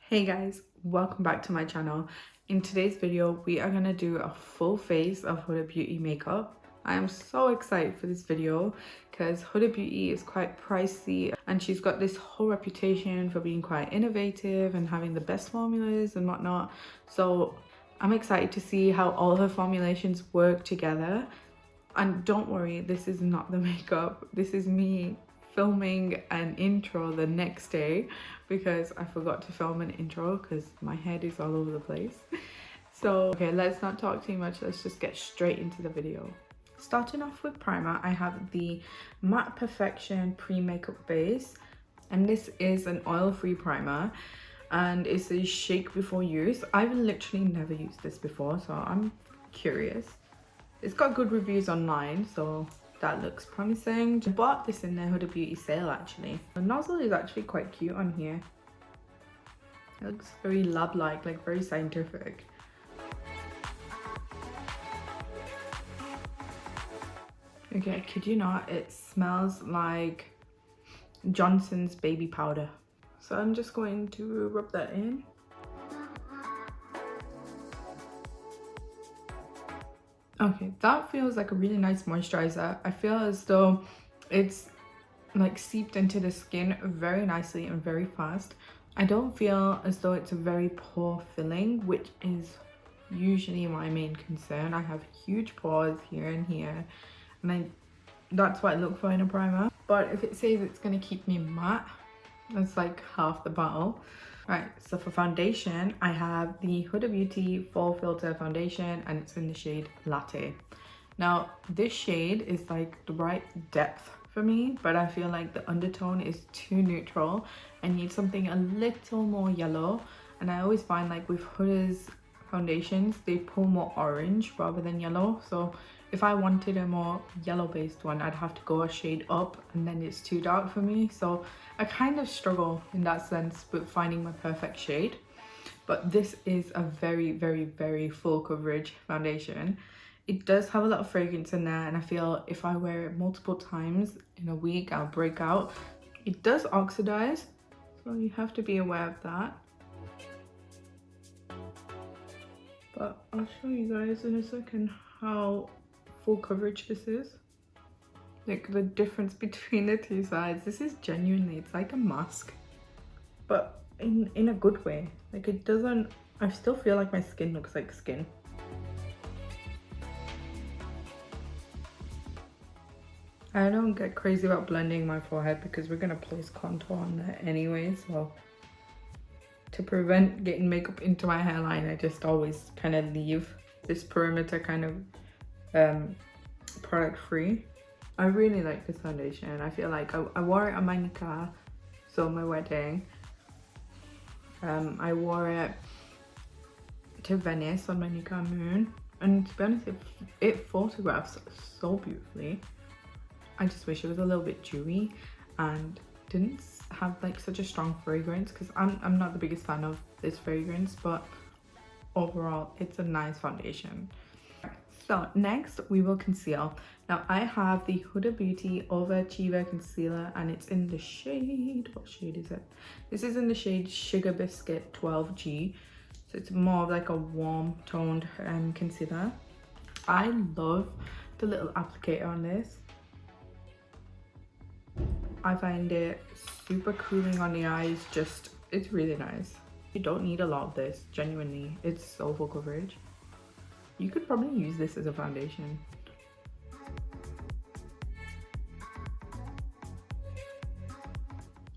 Hey guys, welcome back to my channel. In today's video, we are gonna do a full face of Huda Beauty makeup. I am so excited for this video because Huda Beauty is quite pricey and she's got this whole reputation for being quite innovative and having the best formulas and whatnot. So I'm excited to see how all her formulations work together. And don't worry, this is not the makeup. This is me filming an intro the next day because I forgot to film an intro because my head is all over the place. So okay, let's not talk too much, let's just get straight into the video. Starting off with primer, I have the Matte Perfection pre-makeup base, and this is an oil-free primer and it's a shake before use. I've literally never used this before, so I'm curious. It's got good reviews online, so that looks promising. I bought this in the Huda Beauty sale actually. The nozzle is actually quite cute on here. It looks very lab-like, like very scientific. Okay, I kid you not, it smells like Johnson's baby powder. So I'm just going to rub that in. Okay, that feels like a really nice moisturizer. I feel as though it's like seeped into the skin very nicely and very fast. I don't feel as though it's a very pore filling, which is usually my main concern. I have huge pores here and here, and that's what I look for in a primer. But if it says it's going to keep me matte, that's like half the battle. Right, so for foundation, I have the Huda Beauty Full Filter Foundation and it's in the shade Latte. Now, this shade is like the right depth for me, but I feel like the undertone is too neutral. I need something a little more yellow, and I always find like with Huda's foundations, they pull more orange rather than yellow. So if I wanted a more yellow based one, I'd have to go a shade up and then it's too dark for me. So I kind of struggle in that sense with finding my perfect shade. But this is a very, very, very full coverage foundation. It does have a lot of fragrance in there, and I feel if I wear it multiple times in a week, I'll break out. It does oxidize, so you have to be aware of that. But I'll show you guys in a second how full coverage this is. Like the difference between the two sides. This is genuinely, it's like a mask, but in a good way. Like it doesn't, I still feel like my skin looks like skin. I don't get crazy about blending my forehead because we're gonna place contour on there anyway, so to prevent getting makeup into my hairline, I just always kind of leave this perimeter kind of product free. I really like this foundation. I feel like I wore it on my nikah, so my wedding. I wore it to Venice on my nikah moon, and to be honest, it photographs so beautifully. I just wish it was a little bit dewy and didn't have like such a strong fragrance, because I'm not the biggest fan of this fragrance, but overall it's a nice foundation. So next we will conceal. Now I have the Huda Beauty Overachiever concealer and it's in the shade, what shade is it? This is in the shade Sugar Biscuit 12G. So it's more of like a warm toned concealer. I love the little applicator on this. I find it super cooling on the eyes, just, it's really nice. You don't need a lot of this, genuinely. It's so full coverage. You could probably use this as a foundation.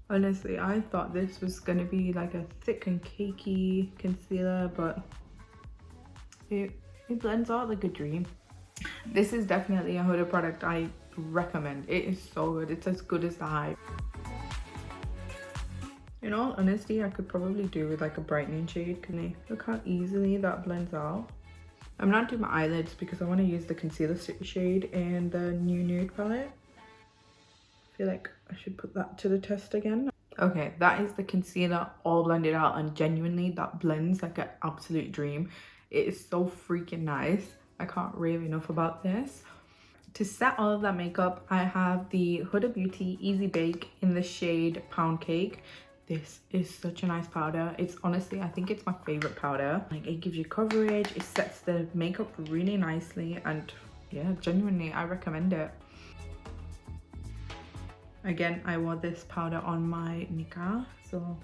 Honestly, I thought this was gonna be like a thick and cakey concealer, but it blends out like a dream. This is definitely a Huda product I recommend. It is so good. It's as good as the hype. In all honesty, I could probably do with like a brightening shade. Can you look how easily that blends out? I'm not doing my eyelids because I want to use the concealer shade in the new nude palette. I feel like I should put that to the test again. Okay, that is the concealer all blended out, and genuinely that blends like an absolute dream. It is so freaking nice. I can't rave enough about this. To set all of that makeup, I have the Huda Beauty Easy Bake in the shade Pound Cake. this is such a nice powder. It's honestly, I think it's my favorite powder. Like, it gives you coverage, it sets the makeup really nicely, and yeah, genuinely I recommend it. Again, I wore this powder on my nikah, so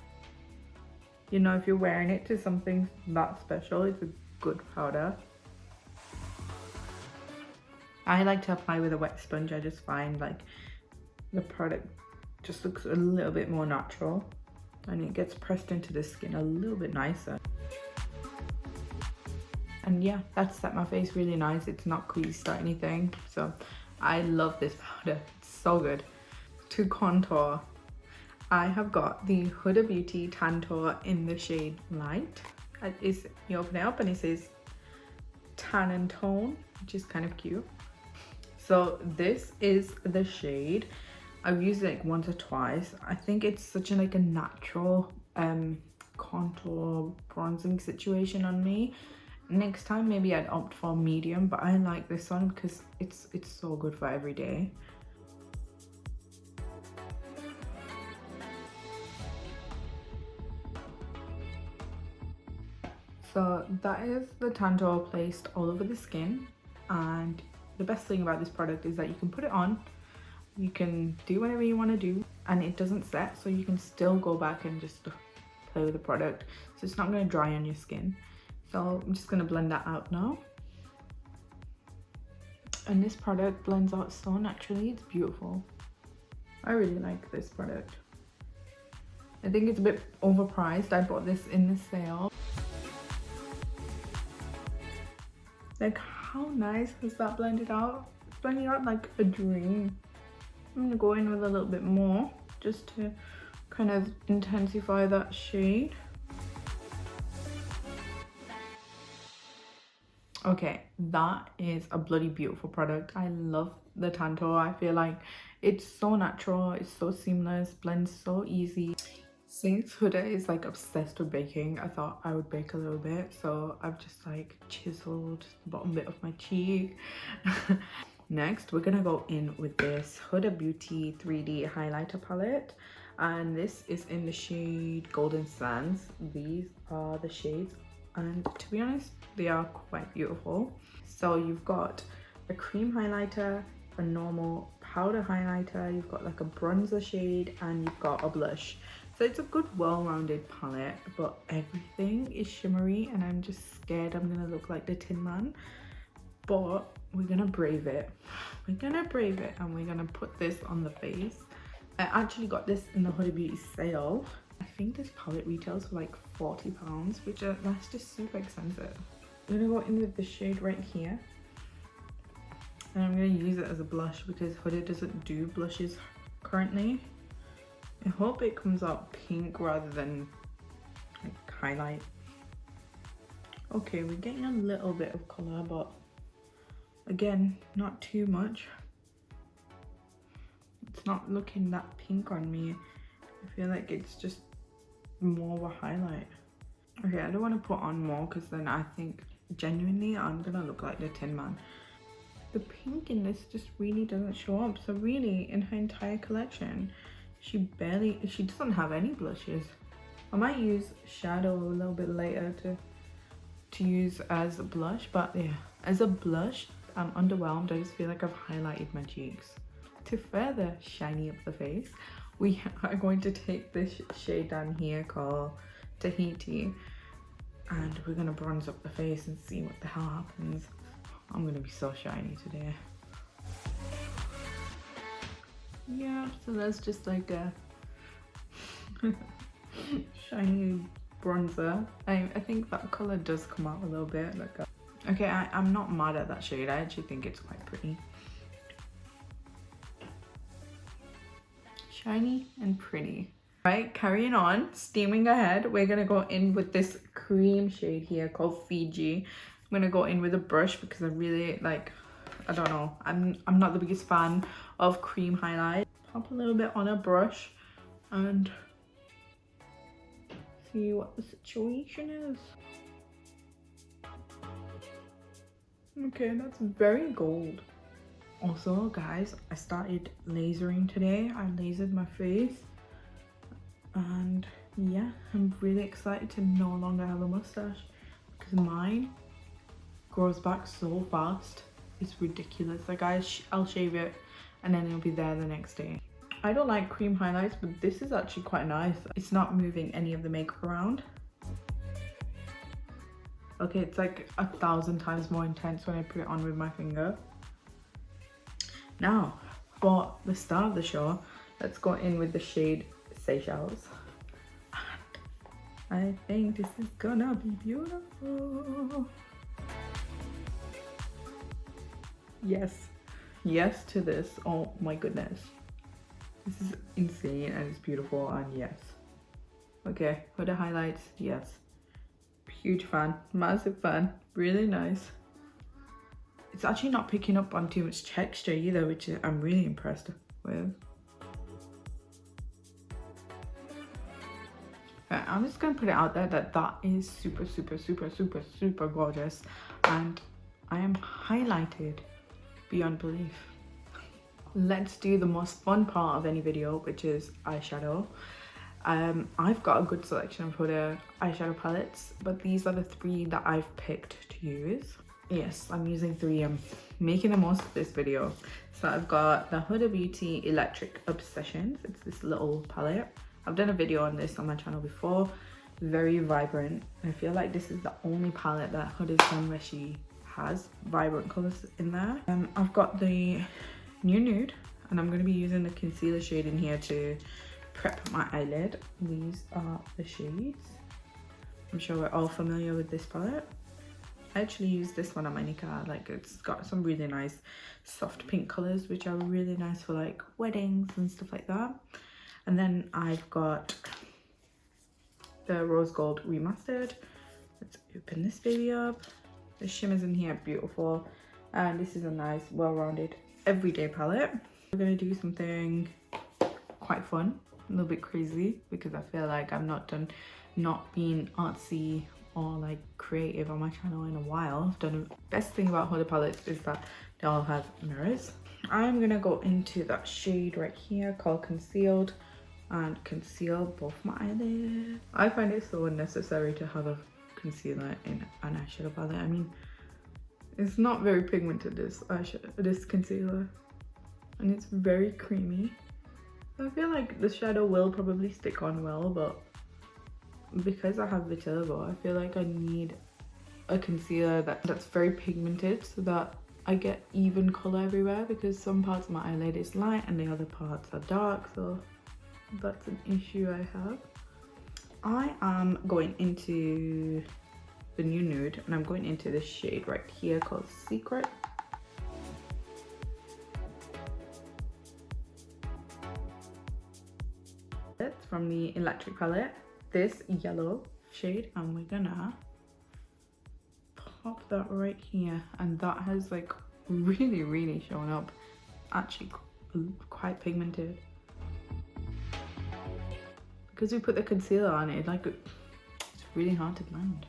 you know, if you're wearing it to something that special, it's a good powder. I like to apply with a wet sponge. I just find like the product just looks a little bit more natural and it gets pressed into the skin a little bit nicer. And yeah, that set my face really nice. It's not creased or anything, so I love this powder. It's so good. To contour, I have got the Huda Beauty Tantor in the shade Light. You open it up and it says tan and tone, which is kind of cute. So this is the shade. I've used it like once or twice. I think it's such a like a natural contour bronzing situation on me. Next time maybe I'd opt for medium, but I like this one because it's so good for every day. So that is the Tantor placed all over the skin, and the best thing about this product is that you can put it on, you can do whatever you want to do, and it doesn't set, so you can still go back and just play with the product, so it's not going to dry on your skin. So I'm just going to blend that out now, and this product blends out so naturally. It's beautiful. I really like this product. I think it's a bit overpriced. I bought this in the sale. Like, how nice has that blended out? It's blending out like a dream. I'm gonna go in with a little bit more just to kind of intensify that shade. Okay, that is a bloody beautiful product. I love the Tantor. I feel like it's so natural, it's so seamless, blends so easy. Since Huda is like obsessed with baking, I thought I would bake a little bit, so I've just like chiseled the bottom bit of my cheek. Next, we're gonna go in with this Huda Beauty 3D highlighter palette, and this is in the shade Golden Sands. These are the shades, and to be honest, they are quite beautiful. So you've got a cream highlighter, a normal powder highlighter, you've got like a bronzer shade, and you've got a blush. So it's a good well-rounded palette, but everything is shimmery and I'm just scared I'm gonna look like the Tin Man. But we're gonna brave it. We're gonna brave it and we're gonna put this on the face. I actually got this in the Huda Beauty sale. I think this palette retails for like £40, which that's just super expensive. I'm gonna go in with the shade right here. And I'm gonna use it as a blush because Huda doesn't do blushes currently. I hope it comes out pink rather than like highlight. Okay, we're getting a little bit of colour, but again, not too much. It's not looking that pink on me. I feel like it's just more of a highlight. Okay, I don't want to put on more because then I think genuinely I'm gonna look like the Tin Man. The pink in this just really doesn't show up. So really, in her entire collection, she doesn't have any blushes. I might use shadow a little bit later to use as a blush, but yeah, as a blush, I'm underwhelmed. I just feel like I've highlighted my cheeks. To further shiny up the face, we are going to take this shade down here called Tahiti, and we're gonna bronze up the face and see what the hell happens. I'm gonna be so shiny today. Yeah, so that's just like a shiny bronzer. I think that color does come out a little bit like a... Okay, I'm not mad at that shade. I actually think it's quite pretty. Shiny and pretty. Right, carrying on, steaming ahead, we're gonna go in with this cream shade here called Fiji. I'm gonna go in with a brush because I really like, I don't know, I'm not the biggest fan of cream highlight. Pop a little bit on a brush and see what the situation is. Okay, that's very gold. Also, guys, I started lasering today. I lasered my face and yeah, I'm really excited to no longer have a mustache because mine grows back so fast. It's ridiculous. Like I'll shave it and then it'll be there the next day. I don't like cream highlights, but this is actually quite nice. It's not moving any of the makeup around. Okay, it's like 1,000 times more intense when I put it on with my finger. Now, for the star of the show, let's go in with the shade Seychelles. I think this is gonna be beautiful. Yes to this. Oh my goodness. This is insane and it's beautiful, and yes. Okay, for the highlights, yes. Huge fan, massive fan, really nice. It's actually not picking up on too much texture either, which I'm really impressed with. Right, I'm just gonna put it out there that that is super gorgeous, and I am highlighted beyond belief. Let's do the most fun part of any video, which is eyeshadow. I've got a good selection of Huda eyeshadow palettes, but these are the 3 that I've picked to use. Yes, I'm using 3. I'm making the most of this video. So I've got the Huda Beauty Electric Obsessions. It's this little palette. I've done a video on this on my channel before. Very vibrant. I feel like this is the only palette that Huda's done where she has vibrant colors in there. I've got the new nude, and I'm going to be using the concealer shade in here to prep my eyelid. These are the shades. I'm sure we're all familiar with this palette. I actually use this one on my Nika. Like, it's got some really nice soft pink colors, which are really nice for like weddings and stuff like that. And then I've got the rose gold remastered. Let's open this baby up. The shimmers in here are beautiful, and this is a nice well-rounded everyday palette. We're gonna do something quite fun, a little bit crazy, because I feel like I've not been artsy or like creative on my channel in a while. I've done the best thing about Huda palettes is that they all have mirrors. I'm gonna go into that shade right here called Concealed and conceal both my eyelids. I find it so unnecessary to have a concealer in an eyeshadow palette. I mean, it's not very pigmented, this concealer, and it's very creamy. I feel like the shadow will probably stick on well, but because I have vitiligo, I feel like I need a concealer that's very pigmented so that I get even color everywhere, because some parts of my eyelid is light and the other parts are dark, so that's an issue I have. I am going into the new nude, and I'm going into this shade right here called Secret. It's from the Electric palette, this yellow shade, and we're gonna pop that right here, and that has like really shown up, actually quite pigmented. Because we put the concealer on it, like it's really hard to blend.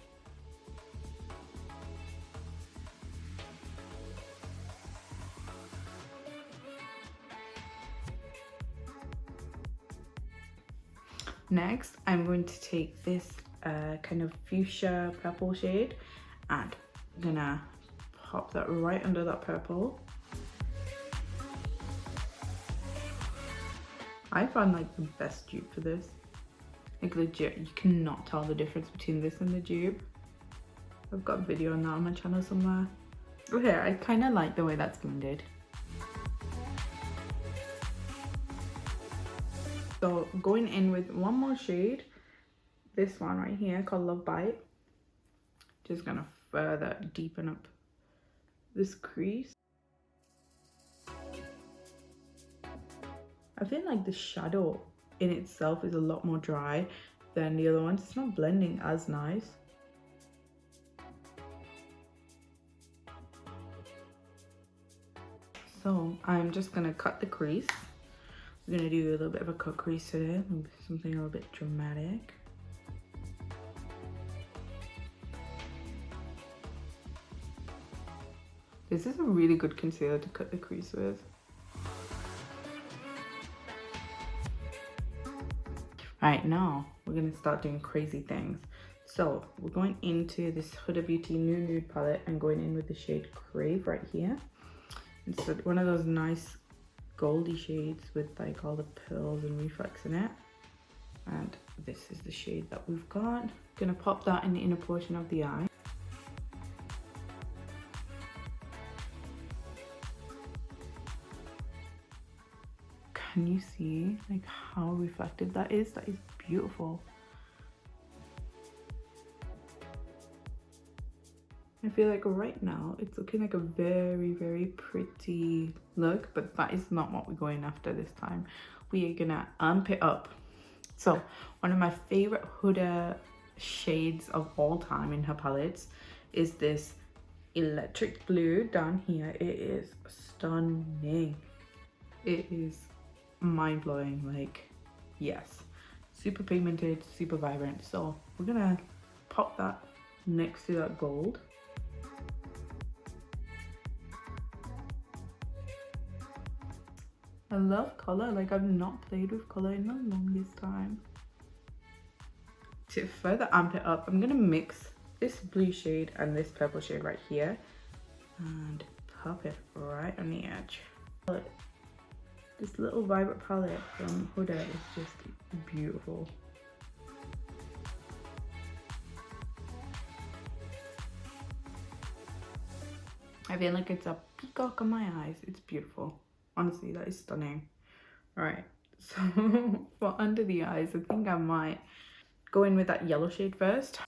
Next, I'm going to take this kind of fuchsia purple shade, and I'm gonna pop that right under that purple. I found like the best dupe for this. Like legit, you cannot tell the difference between this and the dupe. I've got a video on that on my channel somewhere. Okay, I kind of like the way that's blended. So going in with one more shade, this one right here called Love Bite. Just gonna further deepen up this crease. I feel like the shadow in itself is a lot more dry than the other ones. It's not blending as nice. So I'm just gonna cut the crease. We're gonna do a little bit of a cut crease today, something a little bit dramatic. This is a really good concealer to cut the crease with. Right now, we're gonna start doing crazy things. So we're going into this Huda Beauty nude palette and going in with the shade Crave right here. It's one of those nice goldy shades with like all the pearls and reflex in it. And this is the shade that we've got. Gonna pop that in the inner portion of the eye. Can you see like how reflective that is? That is beautiful. I feel like right now it's looking like a very, very pretty look, but that is not what we're going after this time. We are gonna amp it up. So one of my favorite Huda shades of all time in her palettes is this electric blue down here. It is stunning. It is mind-blowing. Like, yes, super pigmented, super vibrant. So we're gonna pop that next to that gold. I love color. Like, I've not played with color in the longest time. To further amp it up, I'm gonna mix this blue shade and this purple shade right here and pop it right on the edge. This little vibrant palette from Huda is just beautiful. I feel like it's a peacock on my eyes. It's beautiful. Honestly, that is stunning. All right, so for under the eyes, I think I might go in with that yellow shade first.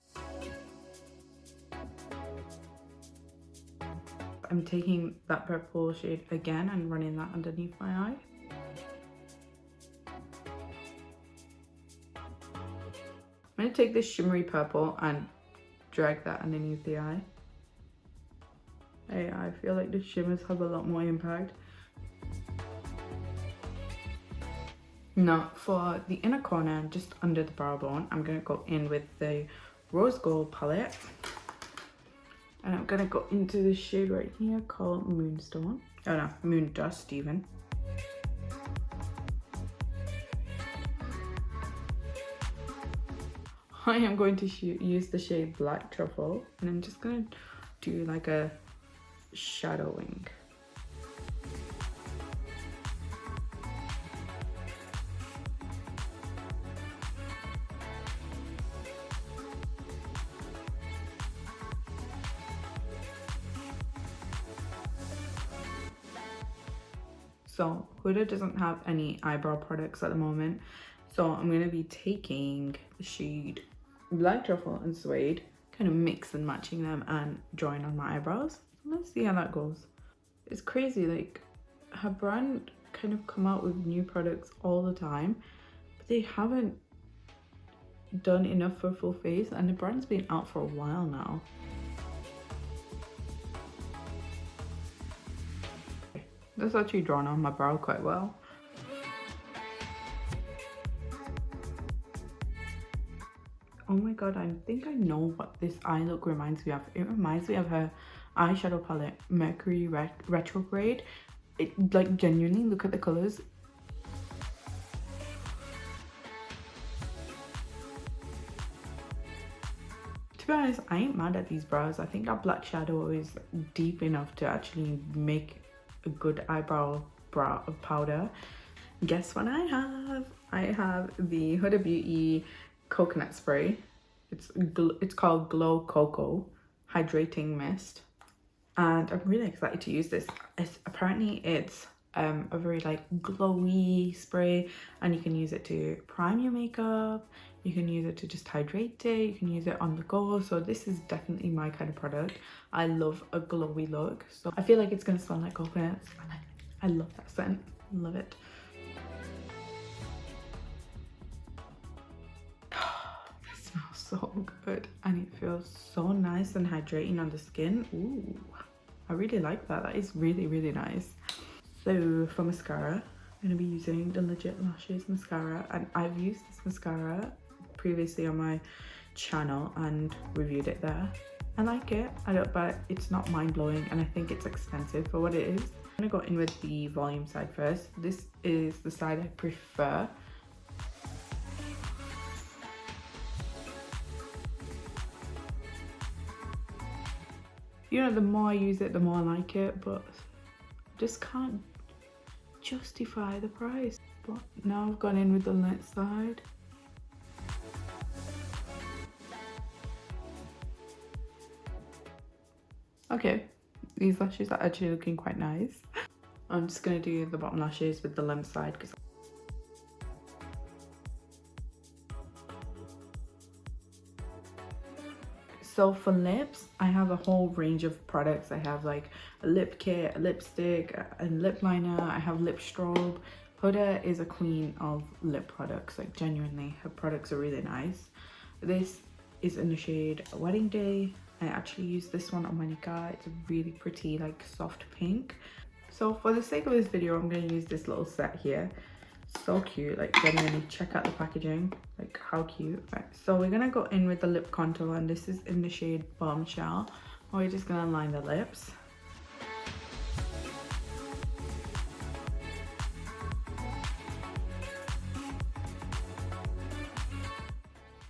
I'm taking that purple shade again and running that underneath my eye. I'm gonna take this shimmery purple and drag that underneath the eye. I feel like the shimmers have a lot more impact. Now for the inner corner, just under the brow bone, I'm gonna go in with the rose gold palette. And I'm gonna go into this shade right here called Moonstone. Oh no, Moon Dust even. I am going to use the shade Black Truffle, and I'm just gonna do like a shadowing. So Huda doesn't have any eyebrow products at the moment, so I'm going to be taking the shade Black Truffle and Suede, kind of mix and matching them and drawing on my eyebrows. Let's see how that goes. It's crazy, like her brand kind of come out with new products all the time, but they haven't done enough for full face, and the brand's been out for a while now. That's actually drawn on my brow quite well. Oh my god, I think I know what this eye look reminds me of. It reminds me of her eyeshadow palette, Mercury Retrograde. It, like, genuinely, look at the colors. To be honest, I ain't mad at these brows. I think that black shadow is deep enough to actually make a good eyebrow brow powder. Guess what I have? I have the Huda Beauty coconut spray. It's called Glow Coco Hydrating Mist, and I'm really excited to use this. Apparently it's a very like glowy spray, and you can use it to prime your makeup, you can use it to just hydrate it, you can use it on the go. So this is definitely my kind of product. I love a glowy look, so I feel like it's gonna smell like coconuts, and I love that scent. Love it. That smells so good, and it feels so nice and hydrating on the skin. Ooh, I really like that. That is really, really nice. So for mascara, I'm going to be using the Legit Lashes mascara, and I've used this mascara previously on my channel and reviewed it there. I like it, but it's not mind-blowing, and I think it's expensive for what it is. I'm going to go in with the volume side first. This is the side I prefer. You know, the more I use it, the more I like it, but just can't justify the price. But now I've gone in with the left side. Okay, these lashes are actually looking quite nice. I'm just gonna do the bottom lashes with the left side because so for lips, I have a whole range of products. I have like a lip kit, a lipstick, a lip liner, I have lip strobe. Huda is a queen of lip products, like genuinely, her products are really nice. This is in the shade Wedding Day. I actually used this one on my nikah. It's a really pretty, like soft pink. So for the sake of this video, I'm going to use this little set here. So cute, like genuinely check out the packaging, like how cute. Right, so we're gonna go in with the lip contour, and this is in the shade Bombshell. We're just gonna line the lips.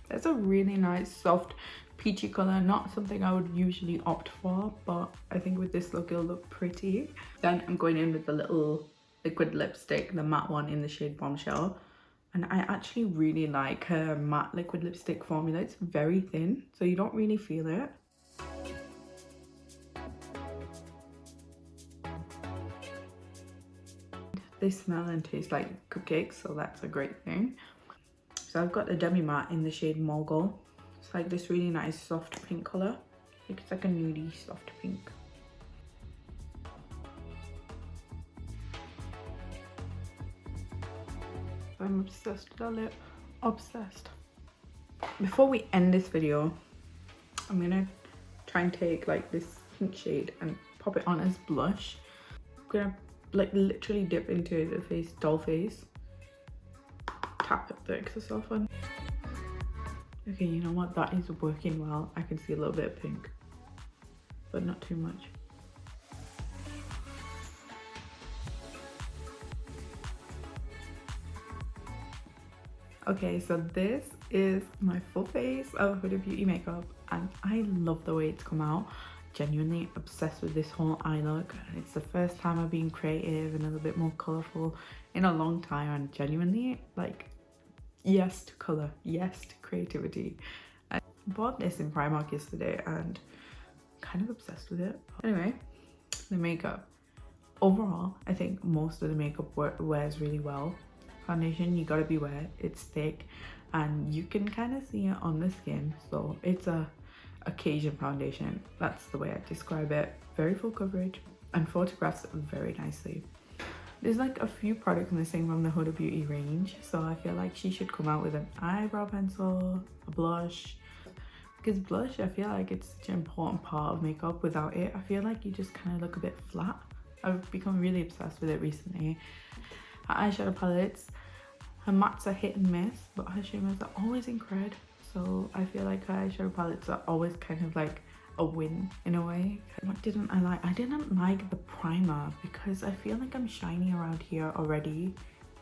That's a really nice soft peachy color, not something I would usually opt for, but I think with this look it'll look pretty. Then I'm going in with the little liquid lipstick, the matte one in the shade Bombshell, and I actually really like her matte liquid lipstick formula. It's very thin, so you don't really feel it. They smell and taste like cupcakes, so that's a great thing. So I've got the Demi matte in the shade Mogul. It's like this really nice soft pink color. It's like a nudie soft pink. I'm obsessed with that lip. Obsessed. Before we end this video, I'm gonna try and take like this pink shade and pop it on as blush. I'm gonna like literally dip into the face, doll face. Tap it there because it's so fun. Okay, you know what? That is working well. I can see a little bit of pink, but not too much. Okay, so this is my full face of Huda Beauty makeup, and I love the way it's come out. Genuinely obsessed with this whole eye look, and it's the first time I've been creative and a little bit more colourful in a long time, and genuinely like yes to colour, yes to creativity. I bought this in Primark yesterday and kind of obsessed with it. Anyway, the makeup. Overall, I think most of the makeup wears really well. Foundation, you gotta beware, it's thick and you can kind of see it on the skin, so it's a occasion foundation. That's the way I describe it. Very full coverage and photographs very nicely. There's like a few products missing from the Huda Beauty range, so I feel like she should come out with an eyebrow pencil, a blush, because blush, I feel like it's such an important part of makeup. Without it, I feel like you just kind of look a bit flat. I've become really obsessed with it recently. Her eyeshadow palettes, her mattes are hit and miss, but her shimmers are always incredible. So I feel like her eyeshadow palettes are always kind of like a win in a way. What didn't I like? I didn't like the primer because I feel like I'm shiny around here already,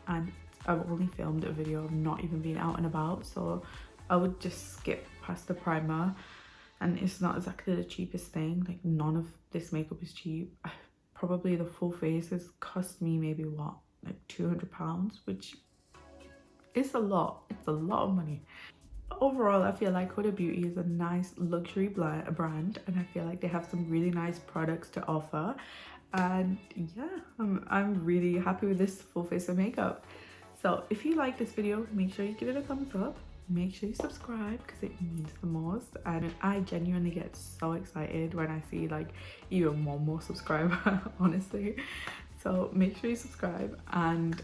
and I've only filmed a video of not even being out and about, so I would just skip past the primer. And it's not exactly the cheapest thing. Like none of this makeup is cheap. Probably the full face has cost me maybe what, like £200, which is a lot. It's a lot of money. Overall, I feel like Huda Beauty is a nice luxury brand, and I feel like they have some really nice products to offer. And yeah, I'm really happy with this full face of makeup. So if you like this video, make sure you give it a thumbs up. Make sure you subscribe because it means the most, and I genuinely get so excited when I see like even one more subscriber honestly. So make sure you subscribe, and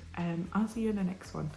I'll see you in the next one.